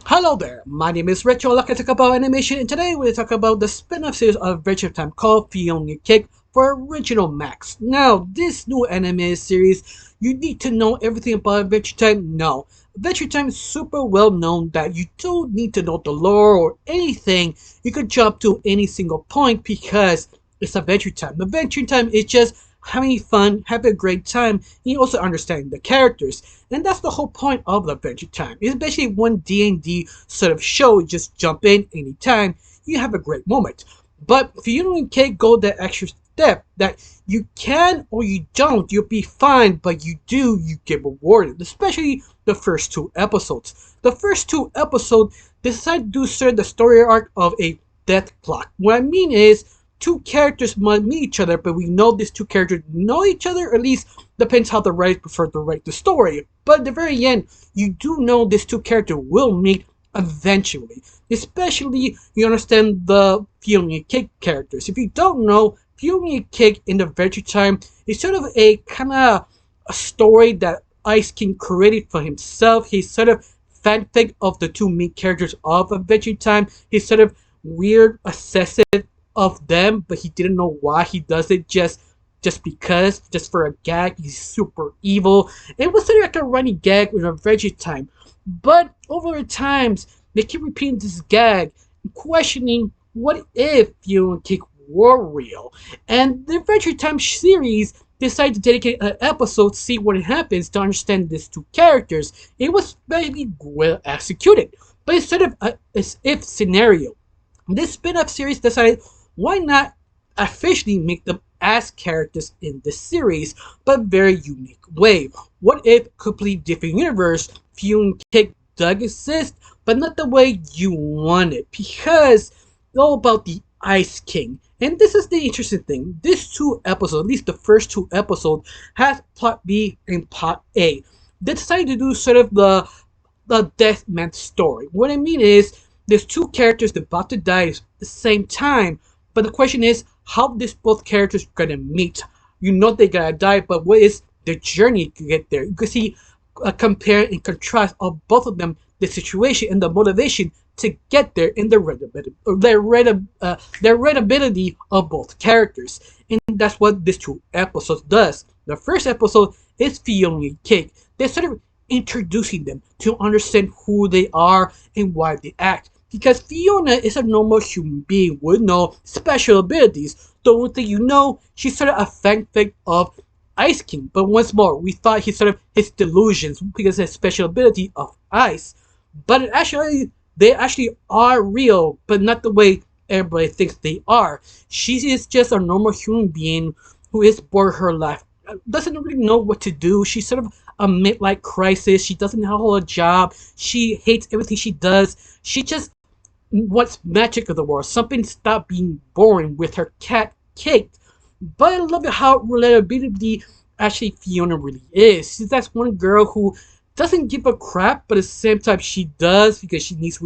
Hello there, my name is Rich. I'd like to talk about animation, and today we'll talk about the spin-off series of Adventure Time called Fionna Cake for Original Max. Now, this new anime series, you need to know everything about Adventure Time? No. Adventure Time is super well known that you don't need to know the lore or anything. You could jump to any single point because it's Adventure Time. Adventure Time is just having fun, having a great time, and you also understand the characters. And that's the whole point of Adventure Time. It's basically one D&D sort of show. You just jump in anytime, you have a great moment. But if you can't go that extra step that you can or you don't, you'll be fine, but you do, you get rewarded. Especially the first two episodes. The first two episodes decide to do sort of the story arc of a death plot. What I mean is two characters might meet each other, but we know these two characters know each other, or at least depends how the writers prefer to write the story. But at the very end, you do know these two characters will meet eventually. Especially, you understand the Fionna Cake characters. If you don't know, Fionna Cake in Adventure Time is sort of a kind of a story that Ice King created for himself. He's sort of fanfic of the two main characters of Adventure Time. He's sort of weird, obsessive of them, but he didn't know why he does it just because, just for a gag. He's super evil. It was sort of like a running gag with Adventure Time. But over the times, they keep repeating this gag, questioning what if Fionna Cake were real. And the Adventure Time series decided to dedicate an episode to see what happens to understand these two characters. It was very well executed, but it's sort of a as if scenario. This spin-off series decided why not officially make them as characters in the series, but very unique way. What if complete different universe, Fionna Cake does exist, but not the way you want it, because it's all about the Ice King. And this is the interesting thing. These two episodes, at least the first two episodes, has plot B and plot A. They decided to do sort of the death meant story. What I mean is there's two characters that about to die at the same time, but the question is how these both characters gonna meet. You know they gotta die, but what is the journey to get there? You can see compare and contrast of both of them, the situation and the motivation to get there, and their readability of both characters. And that's what these two episodes does. The first episode is Fionna Cake. They're sort of introducing them to understand who they are and why they act. Because Fionna is a normal human being with no special abilities. The only thing you know, she's sort of a fanfic of Ice King. But once more, we thought he's sort of his delusions because of his special ability of ice. But they actually are real, but not the way everybody thinks they are. She is just a normal human being who is bored her life, doesn't really know what to do. She's sort of a midlife crisis. She doesn't have a job. She hates everything she does. She just wants magic of the world. Something stop being boring with her cat Cake. But I love it how relatability actually Fionna really is. She's that one girl who doesn't give a crap, but at the same time she does because she needs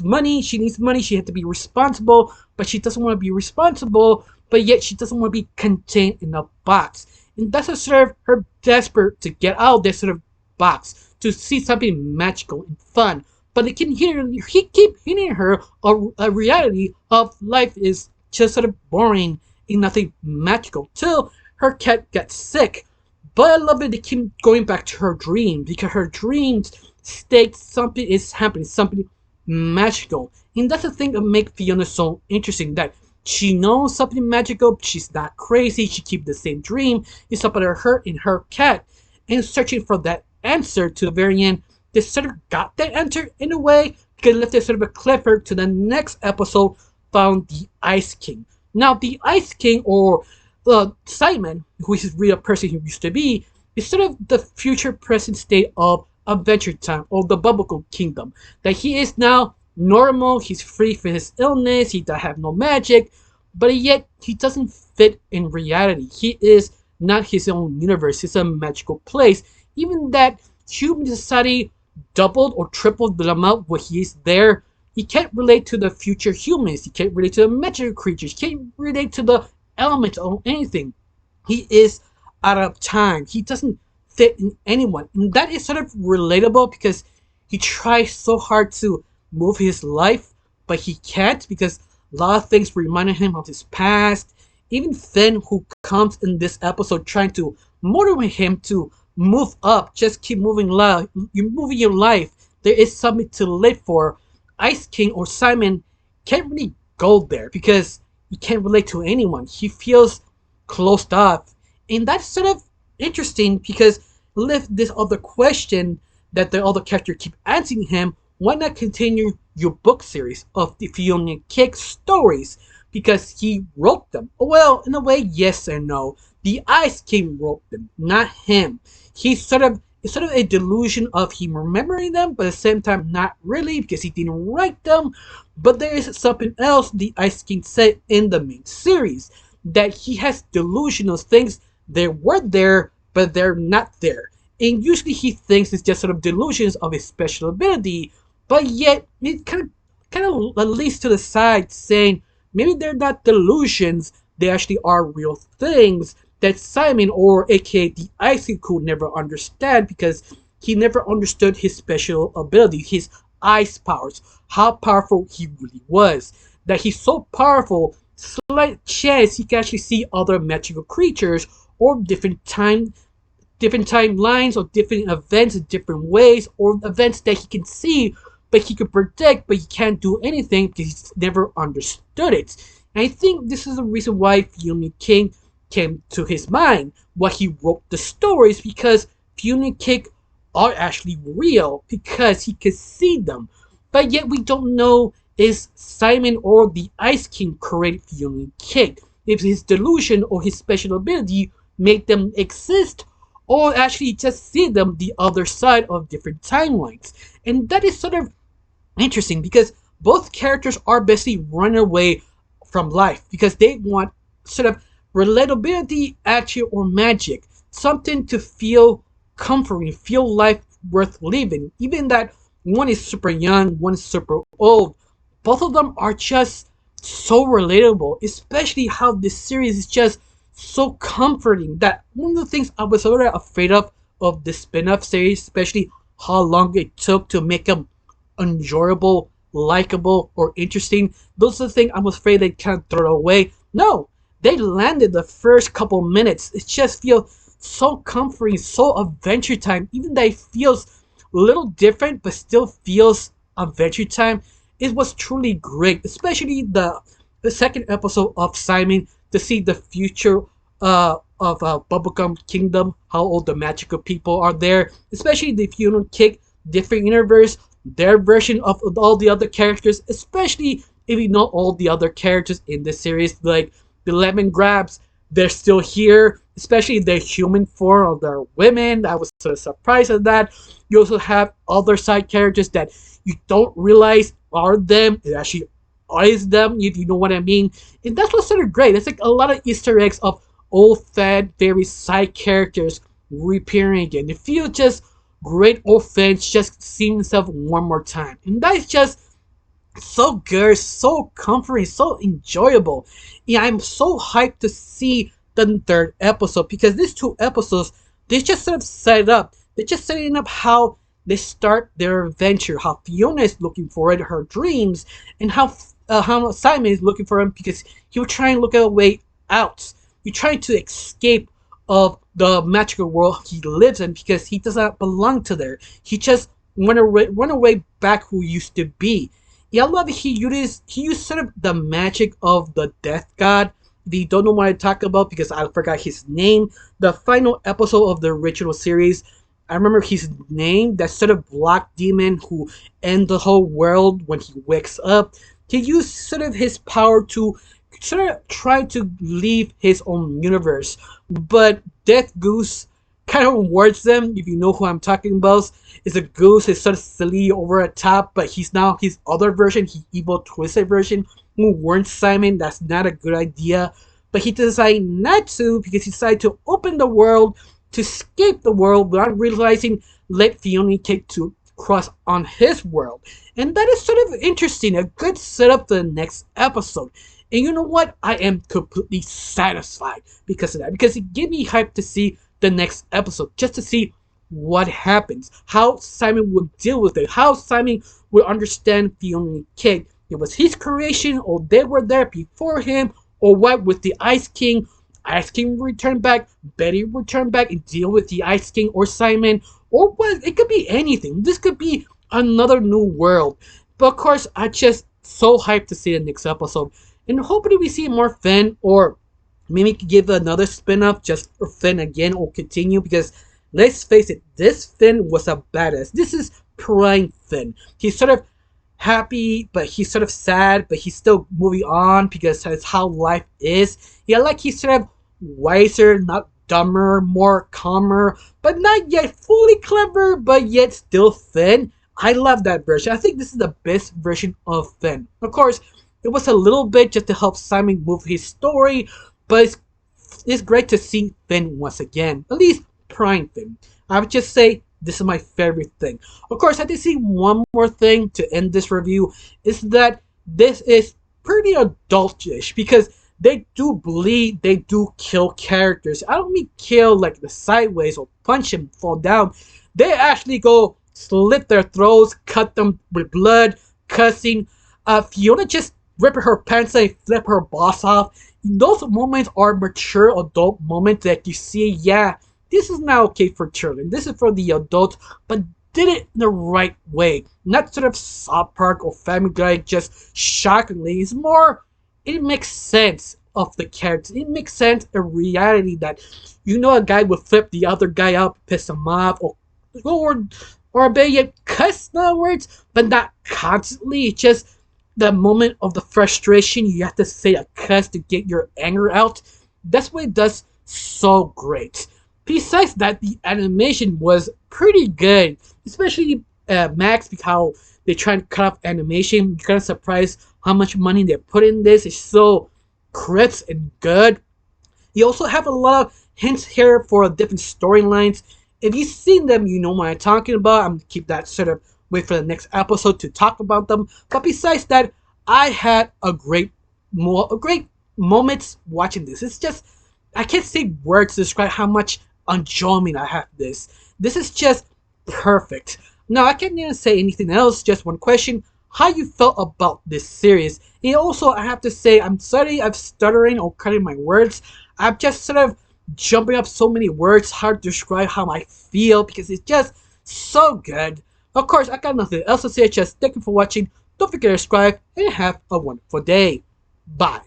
money. She needs money. She has to be responsible, but she doesn't want to be responsible. But yet she doesn't want to be contained in a box, and that's a sort of her desperate to get out of this sort of box to see something magical and fun. But he keep hitting her a reality of life is just sort of boring and nothing magical till her cat gets sick. But I love it. They keep going back to her dream because her dreams state something is happening, something magical. And that's the thing that makes Fionna so interesting. That she knows something magical. But she's not crazy. She keeps the same dream. It's about her and her cat, and searching for that answer to the very end. They sort of got that answer in a way because it left it sort of a cliffhanger to the next episode. Found the Ice King. Now the Ice King, or Simon, who is a real person he used to be, is sort of the future present state of Adventure Time, or the Bubblegum Kingdom. That he is now normal, he's free from his illness, he does have no magic, but yet he doesn't fit in reality. He is not his own universe, it's a magical place. Even that human society doubled or tripled the amount where he is there, he can't relate to the future humans, he can't relate to the magical creatures, he can't relate to the element or anything. He is out of time. He doesn't fit in anyone. And that is sort of relatable because He tries so hard to move his life, but he can't because a lot of things reminded him of his past. Even Finn, who comes in this episode trying to motivate him to move up, just keep moving life. You're moving your life. There is something to live for. Ice King or Simon can't really go there because he can't relate to anyone. He feels closed off. And that's sort of interesting because left this other question that the other character keep asking him, why not continue your book series of the Fionna Cake stories? Because he wrote them. Well, in a way, yes and no. The Ice King wrote them, not him. He's sort of it's sort of a delusion of him remembering them, but at the same time not really because he didn't write them. But there is something else the Ice King said in the main series that he has delusional things. They were there, but they're not there. And usually he thinks it's just sort of delusions of his special ability, but yet it kind of leads to the side saying maybe they're not delusions, they actually are real things that Simon or aka the Icy could never understand because he never understood his special ability, his ice powers, how powerful he really was. That he's so powerful, slight chance he can actually see other magical creatures or different timelines or different events in different ways or events that he can see but he can predict but he can't do anything because he's never understood it. And I think this is the reason why Fionna King came to his mind why he wrote the stories because Fionna King are actually real because he could see them. But yet we don't know is Simon or the Ice King created Fionna King. If his delusion or his special ability made them exist or actually just see them the other side of different timelines. And that is sort of interesting because both characters are basically running away from life because they want sort of relatability, action, or magic. Something to feel comforting, feel life worth living. Even that one is super young, one is super old. Both of them are just so relatable, especially how this series is just so comforting that one of the things I was sort of afraid of the spin-off series, especially how long it took to make them enjoyable, likable, or interesting. Those are the things I was afraid they'd kind of throw away. No, they landed the first couple minutes. It just feels so comforting, so adventure time. Even though it feels a little different, but still feels adventure time. It was truly great, especially the second episode of Simon to see the future of Bubblegum Kingdom, how all the magical people are there, especially the Fionna Kick, different universe, their version of all the other characters, especially if you know all the other characters in the series, like the Lemon Grabs, they're still here, especially the human form of their women. I was sort of surprised at that. You also have other side characters that you don't realize are them. It actually is them, if you know what I mean. And that's what's sort of great. It's like a lot of Easter eggs of old fan, very side characters reappearing again. It feels just great old fans just seeing themselves one more time. And that's just so good, so comforting, so enjoyable. Yeah, I'm so hyped to see the third episode because these two episodes, they just sort of set it up. They're just setting up how they start their adventure, how Fionna is looking for it, her dreams, and how Simon is looking for him because he will try and look at a way out. He's trying to escape of the magical world he lives in because he does not belong to there. He just run away back who he used to be. Yeah, I love it. He used sort of the magic of the death god. If you don't know what I talk about because I forgot his name, the final episode of the original series, I remember his name, that sort of black demon who ends the whole world when he wakes up. He used sort of his power to sort of try to leave his own universe. But Death Goose kind of warns them, if you know who I'm talking about. Is a goose, is sort of silly over the top, but he's now his other version, his evil twisted version, who warns Simon that's not a good idea. But he decided not to because he decided to open the world to escape the world without realizing let Fionna take to cross on his world. And that is sort of interesting, a good setup for the next episode. And you know what? I am completely satisfied because of that. Because it gave me hype to see the next episode. Just to see what happens, how Simon would deal with it, how Simon would understand Fionna King. It was his creation, or they were there before him, or what with the Ice King. Ice King returned back, Betty returned back and deal with the Ice King or Simon, or what? It could be anything. This could be another new world. But of course, I just so hyped to see the next episode, and hopefully we see more Finn, or maybe give another spin-off just for Finn again, or continue, because let's face it, this Finn was a badass. This is prime Finn. He's sort of happy, but he's sort of sad, but he's still moving on because that's how life is. Yeah, like he's sort of wiser, not dumber, more calmer, but not yet fully clever, but yet still Finn. I love that version. I think this is the best version of Finn. Of course, it was a little bit just to help Simon move his story, but it's great to see Finn once again. At least Prime Finn. I would just say this is my favorite thing. Of course, I did see one more thing to end this review, is that this is pretty adultish because they do bleed, they do kill characters. I don't mean kill like the sideways or punch and fall down. They actually go slit their throats, cut them with blood, cussing. Fionna just ripping her pants and flip her boss off. Those moments are mature adult moments that you see, yeah, this is not okay for children. This is for the adults, but did it in the right way. Not sort of South Park or Family Guy, just shockingly. It's more, it makes sense of the characters. It makes sense in reality that a guy would flip the other guy up, piss him off, or or better yet, cuss not words, but not constantly. It's just the moment of the frustration, you have to say a cuss to get your anger out. That's what it does so great. Besides that, the animation was pretty good, especially Max, because how they try and cut off animation. You're kind of surprised how much money they put in this. It's so crisp and good. You also have a lot of hints here for different storylines. If you've seen them, you know what I'm talking about. I'm gonna keep that sort of wait for the next episode to talk about them. But besides that, I had a great moments watching this. It's just, I can't say words to describe how much enjoyment I have this. This is just perfect. Now I can't even say anything else. Just one question: how you felt about this series? And also, I have to say, I'm sorry I'm stuttering or cutting my words. I'm just sort of jumping up so many words, hard to describe how I feel because it's just so good. Of course, I got nothing else to say. Just thank you for watching. Don't forget to subscribe and have a wonderful day. Bye.